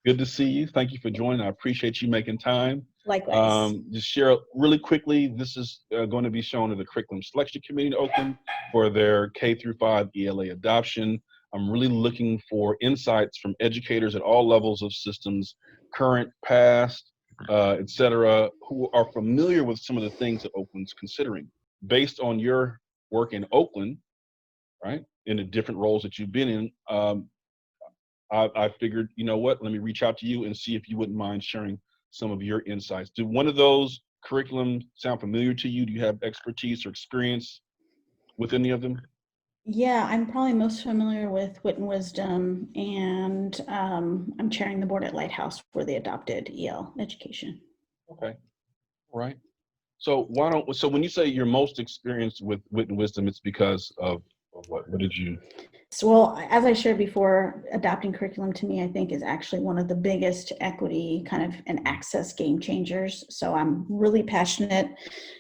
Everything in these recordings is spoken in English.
Good to see you. Thank you for joining. I appreciate you making time. Likewise. Just share really quickly, this is going to be shown to the Curriculum Selection Committee in Oakland for their K through 5 ELA adoption. I'm really looking for insights from educators at all levels of systems, current, past, et cetera, who are familiar with some of the things that Oakland's considering. Based on your work in Oakland, right, in the different roles that you've been in, I figured, you know what, let me reach out to you and see if you wouldn't mind sharing some of your insights. Do one of those curriculum sound familiar to you? Do you have expertise or experience with any of them? Yeah, I'm probably most familiar with Wit and Wisdom, and I'm chairing the board at Lighthouse for the adopted EL education. Okay, all right. So when you say you're most experienced with Wit and Wisdom, it's because of what? What did you? So, well, as I shared before, adopting curriculum to me, I think, is actually one of the biggest equity kind of and access game changers. So I'm really passionate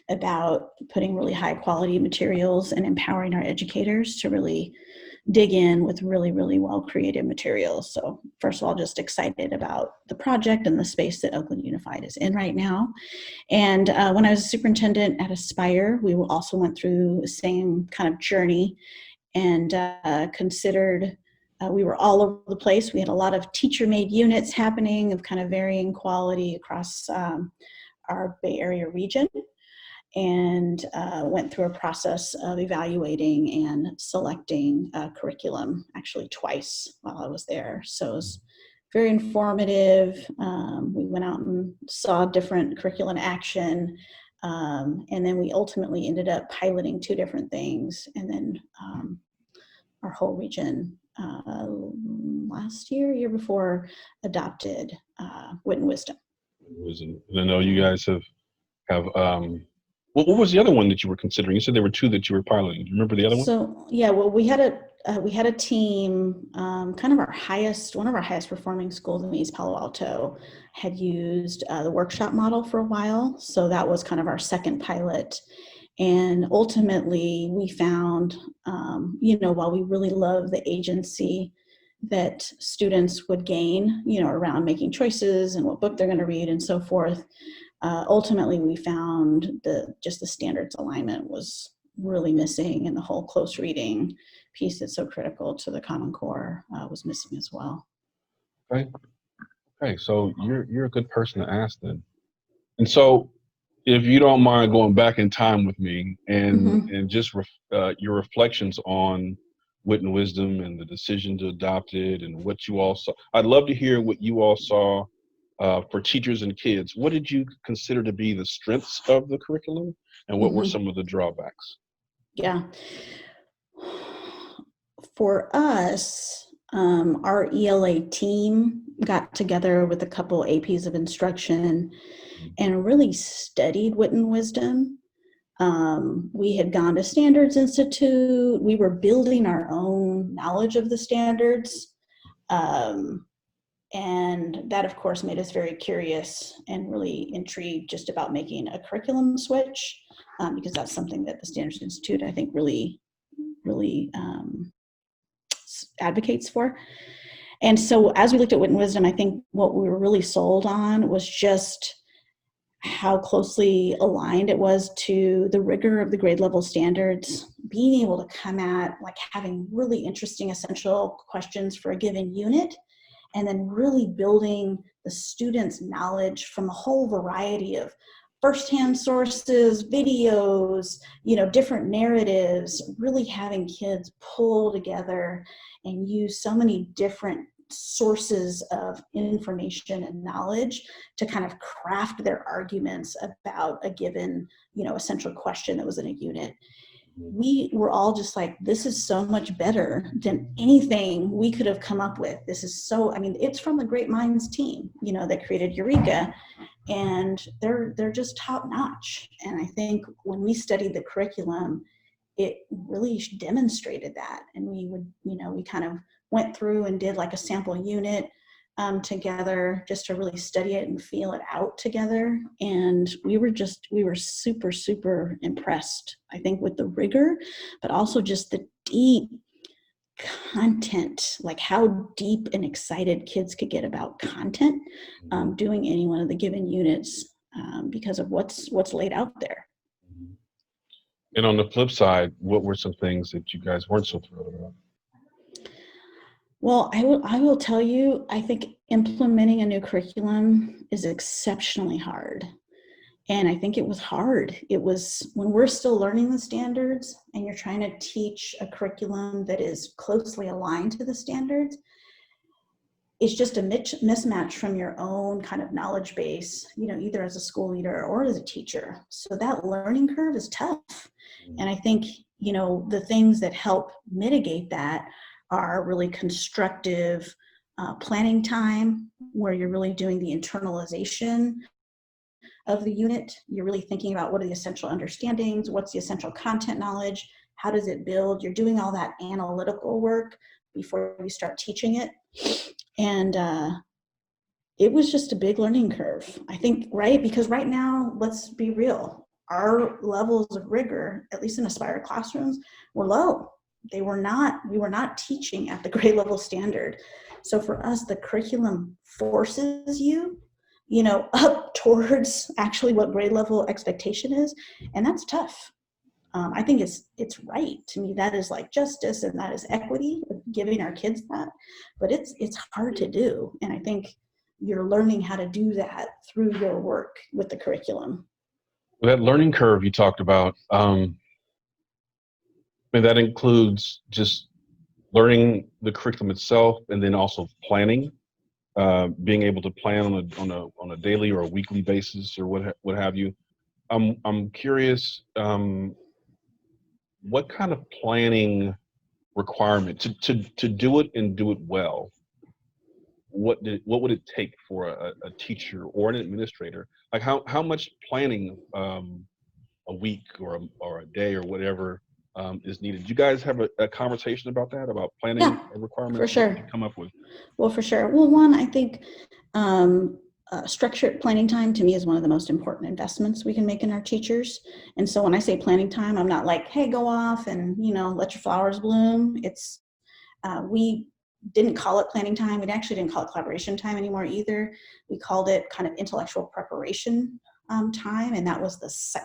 about putting really high quality materials and empowering our educators to really dig in with really, really well created materials. So first of all, just excited about the project and the space that Oakland Unified is in right now. And when I was a superintendent at Aspire, we also went through the same kind of journey and considered we were all over the place. We had a lot of teacher-made units happening of kind of varying quality across our Bay Area region, and went through a process of evaluating and selecting curriculum actually twice while I was there. So it was very informative. We went out and saw different curriculum in action. And then we ultimately ended up piloting two different things. And then our whole region last year before, adopted Wit and Wisdom. I know you guys have what was the other one that you were considering? You said there were two that you were piloting. Do you remember the other one? So yeah, well, we had a team. Kind of one of our highest performing schools in East Palo Alto had used the workshop model for a while. So that was kind of our second pilot. And ultimately, we found, while we really love the agency that students would gain, around making choices and what book they're going to read and so forth, ultimately we found just the standards alignment was really missing, and the whole close reading piece that's so critical to the Common Core was missing as well. Okay. Okay. So you're a good person to ask then. And so, if you don't mind going back in time with me and just your reflections on Wit and Wisdom and the decision to adopt it and what you all saw. I'd love to hear what you all saw for teachers and kids. What did you consider to be the strengths of the curriculum, and what were some of the drawbacks? Yeah. For us, our ELA team got together with a couple APs of instruction and really studied Wit and Wisdom. We had gone to Standards Institute. We were building our own knowledge of the standards. And that, of course, made us very curious and really intrigued just about making a curriculum switch, because that's something that the Standards Institute, I think, really advocates for. And so as we looked at Wit and Wisdom, I think what we were really sold on was just how closely aligned it was to the rigor of the grade level standards, being able to come at like having really interesting essential questions for a given unit, and then really building the students' knowledge from a whole variety of firsthand sources, videos, different narratives, really having kids pull together and use so many different sources of information and knowledge to kind of craft their arguments about a given, essential question that was in a unit. We were all just like, this is so much better than anything we could have come up with. This is so, it's from the Great Minds team, that created Eureka, and they're just top notch. And I think when we studied the curriculum, it really demonstrated that. And we kind of went through and did like a sample unit together just to really study it and feel it out together. And we were super, super impressed, I think, with the rigor, but also just the deep content, like how deep and excited kids could get about content, doing any one of the given units, because of what's laid out there. And on the flip side, what were some things that you guys weren't so thrilled about? Well, I will tell you, I think implementing a new curriculum is exceptionally hard. And I think it was hard. It was when we're still learning the standards and you're trying to teach a curriculum that is closely aligned to the standards, it's just a mismatch from your own kind of knowledge base, either as a school leader or as a teacher. So that learning curve is tough. And I think, the things that help mitigate that are really constructive planning time, where you're really doing the internalization of the unit. You're really thinking about what are the essential understandings, what's the essential content knowledge, how does it build? You're doing all that analytical work before you start teaching it. And it was just a big learning curve, I think, right? Because right now, let's be real, our levels of rigor, at least in Aspire classrooms, were low. We were not teaching at the grade level standard. So for us, the curriculum forces you, up towards actually what grade level expectation is. And that's tough. I think it's right. To me, that is like justice and that is equity, giving our kids that. But it's hard to do. And I think you're learning how to do that through your work with the curriculum. That learning curve you talked about, and that includes just learning the curriculum itself, and then also planning, being able to plan on a daily or a weekly basis, or what have you. I'm curious, what kind of planning requirement to do it and do it well? What would it take for a teacher or an administrator? Like how much planning, a week or a day or whatever, is needed? You guys have a conversation about that, about planning requirements? For sure. To come up with? Well, for sure. Well, one, I think structured planning time to me is one of the most important investments we can make in our teachers. And so when I say planning time, I'm not like, hey, go off and, let your flowers bloom. It's, we didn't call it planning time. We actually didn't call it collaboration time anymore either. We called it kind of intellectual preparation time. And that was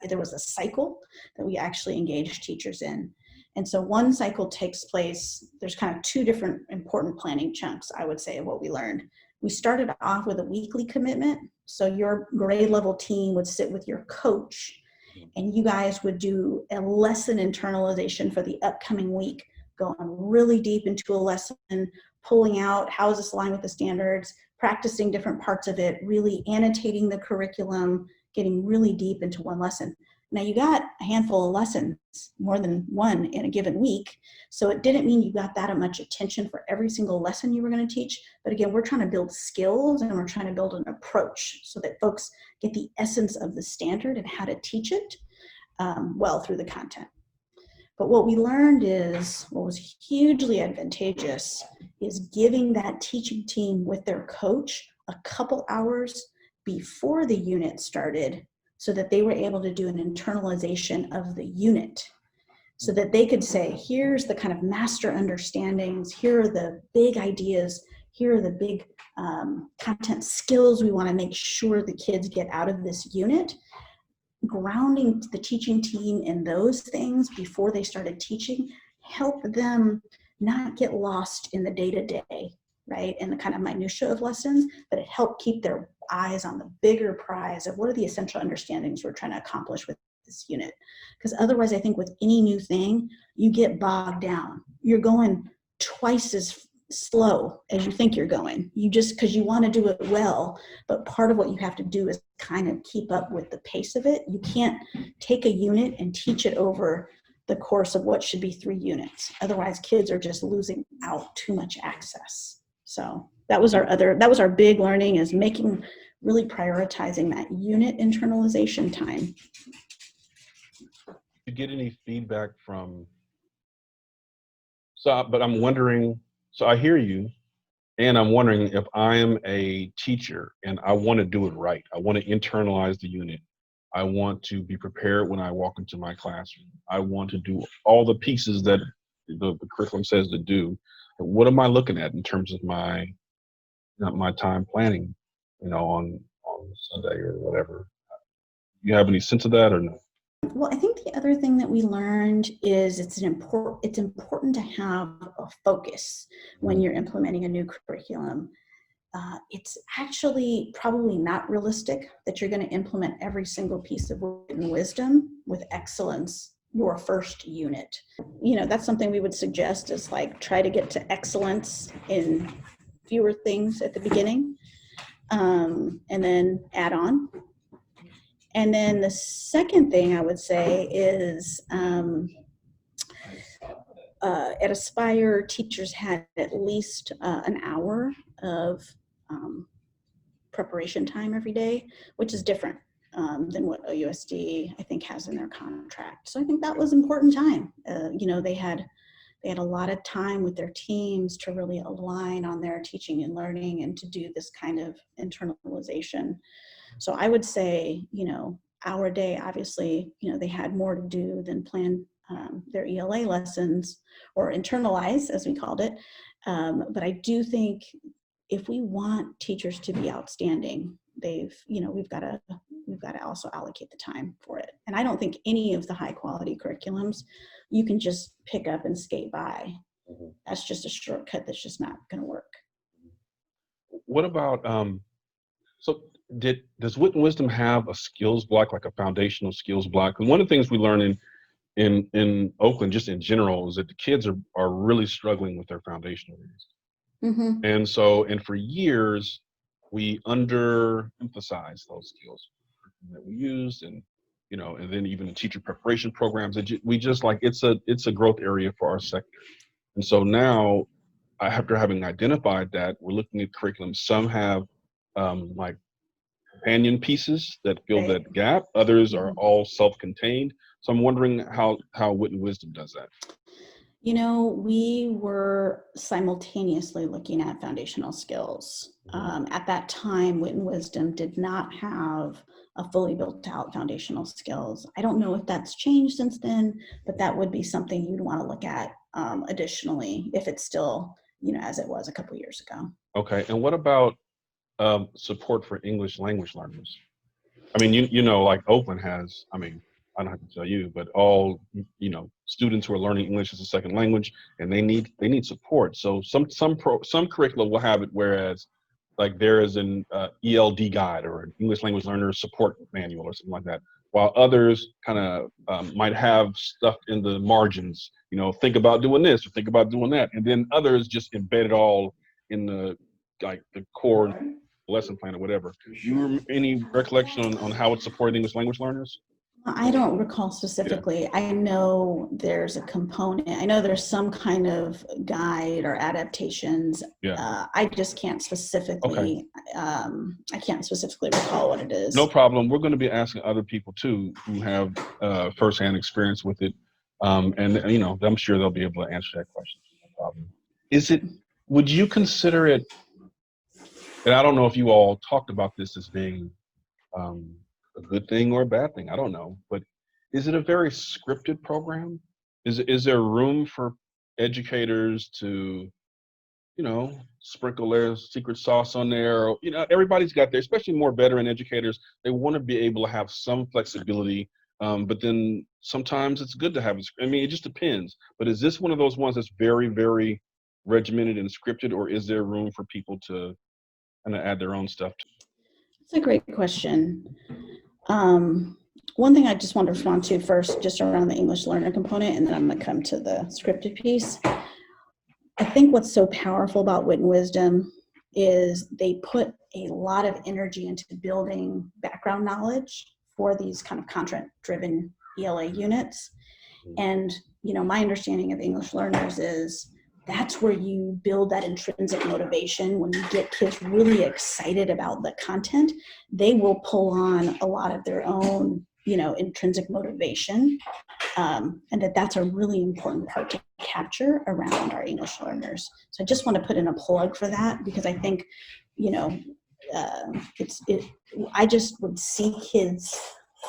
there was a cycle that we actually engaged teachers in. And so one cycle takes place, there's kind of two different important planning chunks, I would say, of what we learned. We started off with a weekly commitment. So your grade level team would sit with your coach and you guys would do a lesson internalization for the upcoming week, going really deep into a lesson, pulling out how is this aligned with the standards, practicing different parts of it, really annotating the curriculum, getting really deep into one lesson. Now you got a handful of lessons, more than one in a given week. So it didn't mean you got that much attention for every single lesson you were going to teach. But again, we're trying to build skills and we're trying to build an approach so that folks get the essence of the standard and how to teach it well through the content. But what we learned is, what was hugely advantageous is giving that teaching team with their coach a couple hours before the unit started so that they were able to do an internalization of the unit so that they could say, here's the kind of master understandings, here are the big ideas, here are the big content skills we want to make sure the kids get out of this unit. Grounding the teaching team in those things before they started teaching helped them not get lost in the day-to-day, right, and the kind of minutia of lessons, but it helped keep their eyes on the bigger prize of what are the essential understandings we're trying to accomplish with this unit. Because otherwise, I think with any new thing, you get bogged down. You're going twice as slow as you think you're going. You just, because you want to do it well, but part of what you have to do is kind of keep up with the pace of it. You can't take a unit and teach it over the course of what should be 3 units. Otherwise, kids are just losing out too much access. So that was our big learning, is really prioritizing that unit internalization time. Did you get any feedback from, but I'm wondering, so I hear you, and I'm wondering if I'm a teacher and I want to do it right. I want to internalize the unit. I want to be prepared when I walk into my classroom. I want to do all the pieces that the curriculum says to do. What am I looking at in terms of my time planning, on Sunday or whatever? You have any sense of that or no? Well, I think the other thing that we learned is it's important to have a focus when you're implementing a new curriculum. It's actually probably not realistic that you're going to implement every single piece of Wit and Wisdom with excellence your first unit. That's something we would suggest is like try to get to excellence in fewer things at the beginning, and then add on. And then the second thing I would say is at Aspire, teachers had at least an hour of preparation time every day, which is different than what OUSD I think has in their contract. So I think that was important time. They had a lot of time with their teams to really align on their teaching and learning and to do this kind of internalization. So I would say, our day, obviously, they had more to do than plan their ELA lessons or internalize, as we called it. But I do think if we want teachers to be outstanding, we've got to also allocate the time for it. And I don't think any of the high quality curriculums you can just pick up and skate by. That's just a shortcut that's just not going to work. What about does Wit and Wisdom have a skills block, like a foundational skills block? And one of the things we learn in Oakland, just in general, is that the kids are really struggling with their foundational reading. Mm-hmm. And for years, we underemphasized those skills that we used, and then even the teacher preparation programs that we just like. It's a growth area for our sector, and so now, after having identified that, we're looking at curriculum. Some have like companion pieces that fill Right. that gap. Others are all self-contained. So I'm wondering how Wit and Wisdom does that. We were simultaneously looking at foundational skills. At that time, Wit and Wisdom did not have a fully built out foundational skills. I don't know if that's changed since then, but that would be something you'd want to look at additionally if it's still, as it was a couple years ago. Okay, and what about support for English language learners? I mean, like Oakland has, I don't have to tell you, but all, students who are learning English as a second language, and they need support. So some curricula will have it, whereas like there is an ELD guide or an English language learner support manual or something like that, while others kind of might have stuff in the margins, think about doing this or think about doing that. And then others just embed it all in the core lesson plan or whatever. Do you any recollection on how it's supporting English language learners? I don't recall specifically. Yeah. I know there's a component. I know there's some kind of guide or adaptations. Yeah. I just can't specifically. Okay. I can't specifically recall what it is. No problem. We're going to be asking other people too who have firsthand experience with it, and I'm sure they'll be able to answer that question. No problem. Would you consider it? And I don't know if you all talked about this as being a good thing or a bad thing. I don't know, but is it a very scripted program? Is there room for educators to, sprinkle their secret sauce on there? Or, everybody's got their, especially more veteran educators, they want to be able to have some flexibility, but then sometimes it's good to have it just depends. But is this one of those ones that's very, very regimented and scripted, or is there room for people to kind of add their own stuff? That's a great question. One thing I just want to respond to first, just around the English learner component, and then I'm going to come to the scripted piece. I think what's so powerful about Wit and Wisdom is they put a lot of energy into building background knowledge for these kind of content-driven ELA units. And, my understanding of English learners is that's where you build that intrinsic motivation. When you get kids really excited about the content, they will pull on a lot of their own, intrinsic motivation. And that's a really important part to capture around our English learners. So I just want to put in a plug for that, because I think, I just would see kids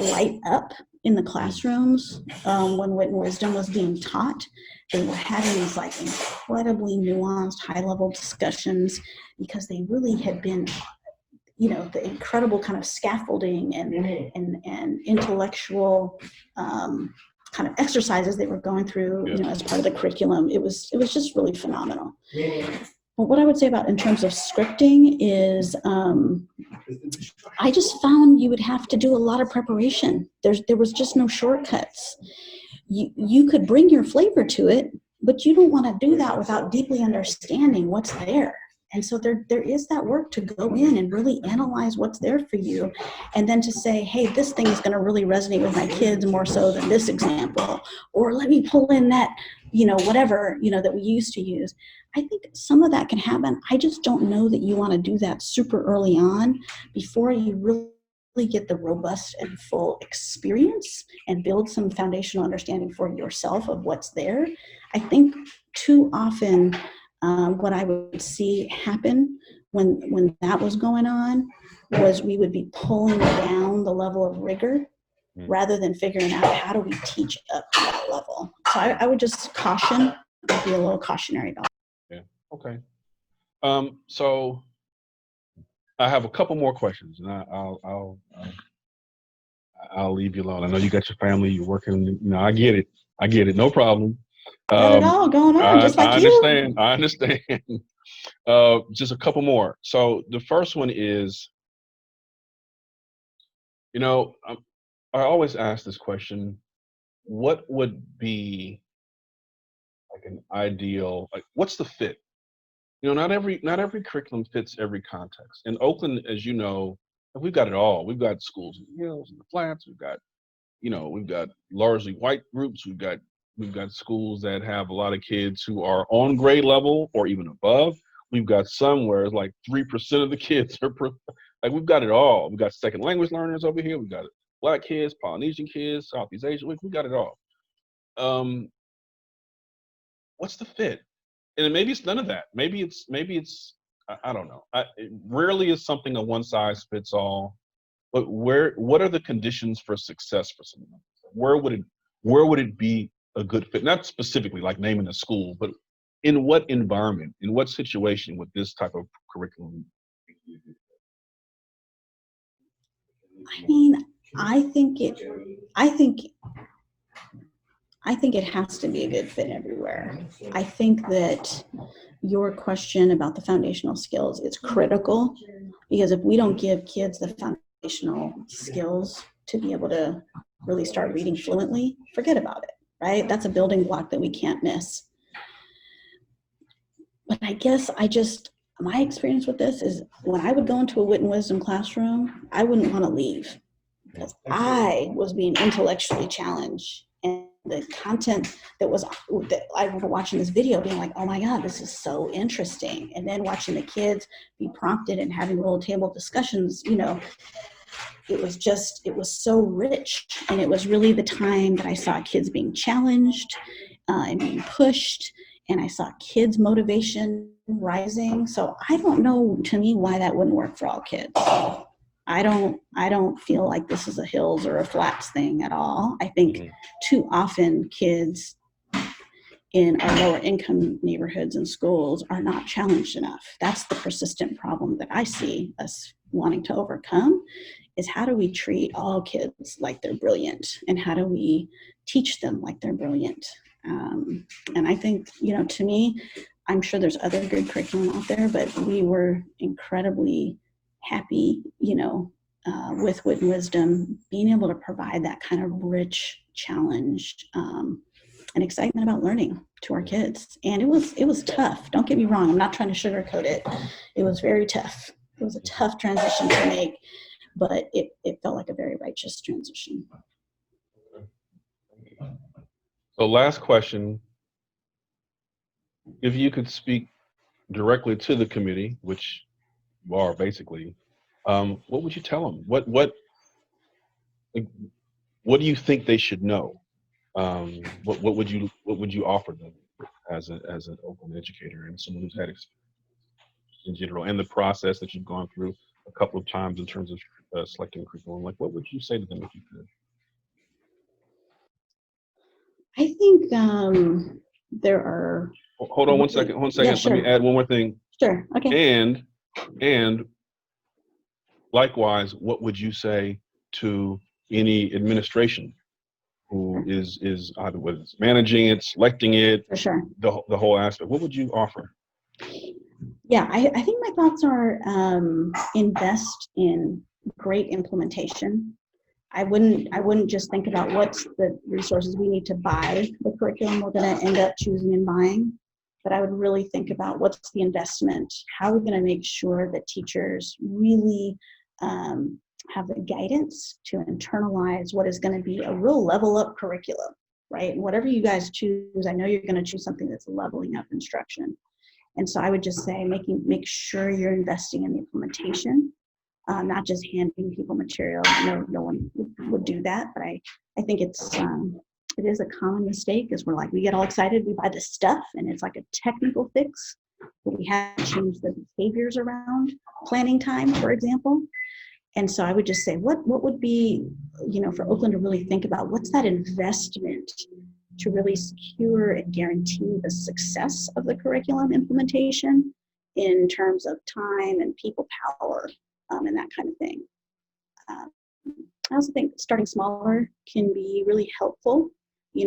light up in the classrooms when Wit and Wisdom was being taught. they were having these like incredibly nuanced, high-level discussions because they really had been, the incredible kind of scaffolding and intellectual kind of exercises they were going through, as part of the curriculum. It was just really phenomenal. But what I would say about in terms of scripting is, I just found you would have to do a lot of preparation. There was just no shortcuts. You could bring your flavor to it, but you don't want to do that without deeply understanding what's there. And so there is that work to go in and really analyze what's there for you, and then to say, hey, this thing is going to really resonate with my kids more so than this example, or let me pull in that, whatever, that we used to use. I think some of that can happen. I just don't know that you want to do that super early on before you really get the robust and full experience and build some foundational understanding for yourself of what's there. I think too often, what I would see happen when that was going on was we would be pulling down the level of rigor rather than figuring out how do we teach up to that level. So I would just caution, I'd be a little cautionary about it. Yeah. Okay. So I have a couple more questions, and I'll leave you alone. I know you got your family, you're working. I get it. No problem. Got it all going on, just like you. I understand. Just a couple more. So the first one is, I always ask this question: what would be like an ideal? Like, what's the fit? Not every curriculum fits every context. In Oakland, as you know, we've got it all. We've got schools in the hills and the flats. We've got largely white groups. We've got schools that have a lot of kids who are on grade level or even above. We've got some where it's like 3% of the kids are like, we've got it all. We've got second language learners over here. We've got Black kids, Polynesian kids, Southeast Asian. We've got it all. What's the fit? And maybe it's none of that. Maybe it's I don't know. It rarely is something a one size fits all. But what are the conditions for success for someone? Where would it be a good fit? Not specifically like naming a school, but in what environment, in what situation would this type of curriculum be? I mean, I think it has to be a good fit everywhere. I think that your question about the foundational skills is critical, because if we don't give kids the foundational skills to be able to really start reading fluently, forget about it, right? That's a building block that we can't miss. But I guess my experience with this is when I would go into a Wit and Wisdom classroom, I wouldn't want to leave because I was being intellectually challenged. And the content that I remember watching this video being like, oh my God, this is so interesting. And then watching the kids be prompted and having little table discussions, it was so rich. And it was really the time that I saw kids being challenged and being pushed. And I saw kids' motivation rising. So I don't know, to me, why that wouldn't work for all kids. I don't feel like this is a hills or a flats thing at all. I think too often kids in our lower income neighborhoods and schools are not challenged enough. That's the persistent problem that I see us wanting to overcome, is how do we treat all kids like they're brilliant, and how do we teach them like they're brilliant? And I think, to me, I'm sure there's other good curriculum out there, but we were incredibly happy, with Wit and Wisdom, being able to provide that kind of rich challenge and excitement about learning to our kids. And it was tough. Don't get me wrong. I'm not trying to sugarcoat it. It was very tough. It was a tough transition to make, but it felt like a very righteous transition. So last question, if you could speak directly to the committee, which you are basically, what would you tell them? What do you think they should know? What would you offer them as an open educator and someone who's had experience in general, and the process that you've gone through a couple of times in terms of selecting curriculum? Like, what would you say to them if you could? I think there are. Hold on one second. Yeah, sure. Let me add one more thing. Sure. Okay. And likewise, what would you say to any administration who is either whether it's managing it, selecting it, For sure. the whole aspect? What would you offer? Yeah, I think my thoughts are invest in great implementation. I wouldn't just think about what's the resources we need to buy the curriculum we're going to end up choosing and buying, but I would really think about what's the investment. How are we going to make sure that teachers really have the guidance to internalize what is going to be a real level up curriculum, right? And whatever you guys choose, I know you're going to choose something that's leveling up instruction. And so I would just say make sure you're investing in the implementation, not just handing people material. No one would do that, but I think it is a common mistake is we get all excited, we buy this stuff and it's like a technical fix, but we have to change the behaviors around planning time, for example. And so I would just say, what would be, for Oakland to really think about, what's that investment to really secure and guarantee the success of the curriculum implementation in terms of time and people power and that kind of thing. I also think starting smaller can be really helpful.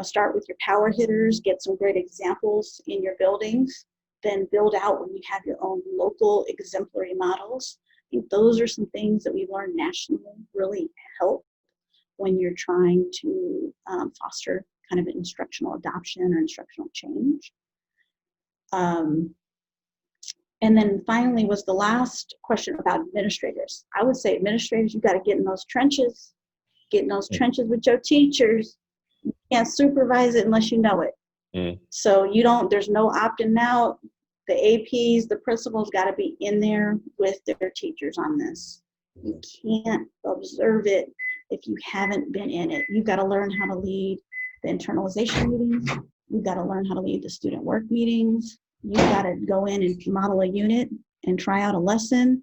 Start with your power hitters, get some great examples in your buildings, then build out when you have your own local exemplary models. I think those are some things that we've learned nationally really help when you're trying to foster kind of instructional adoption or instructional change. And then finally was the last question about administrators. I would say administrators, you got to get in those trenches with your teachers. You can't supervise it unless you know it. So there's no opting out. The APs, the principals got to be in there with their teachers on this. You can't observe it if you haven't been in it. You've got to learn how to lead the internalization meetings. You've got to learn how to lead the student work meetings. You've got to go in and model a unit and try out a lesson.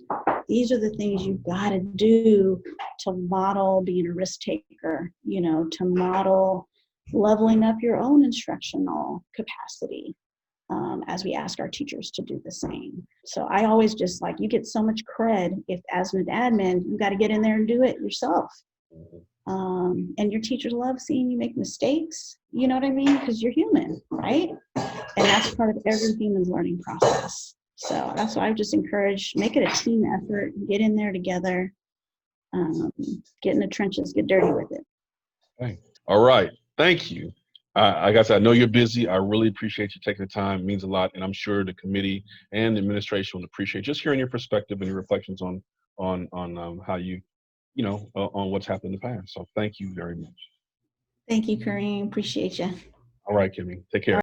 These are the things you've got to do to model being a risk taker, to model leveling up your own instructional capacity as we ask our teachers to do the same. So I always just you get so much cred if as an admin, you got to get in there and do it yourself. And your teachers love seeing you make mistakes, you know what I mean? Because you're human, right? And that's part of every human's learning process. So that's why I just encourage, make it a team effort, get in there together, get in the trenches, get dirty with it. Okay. All right. Thank you. I guess I know you're busy. I really appreciate you taking the time. It means a lot. And I'm sure the committee and the administration will appreciate just hearing your perspective and your reflections on how you, on what's happened in the past. So thank you very much. Thank you, Kareem. Appreciate you. All right, Kimmy. Take care.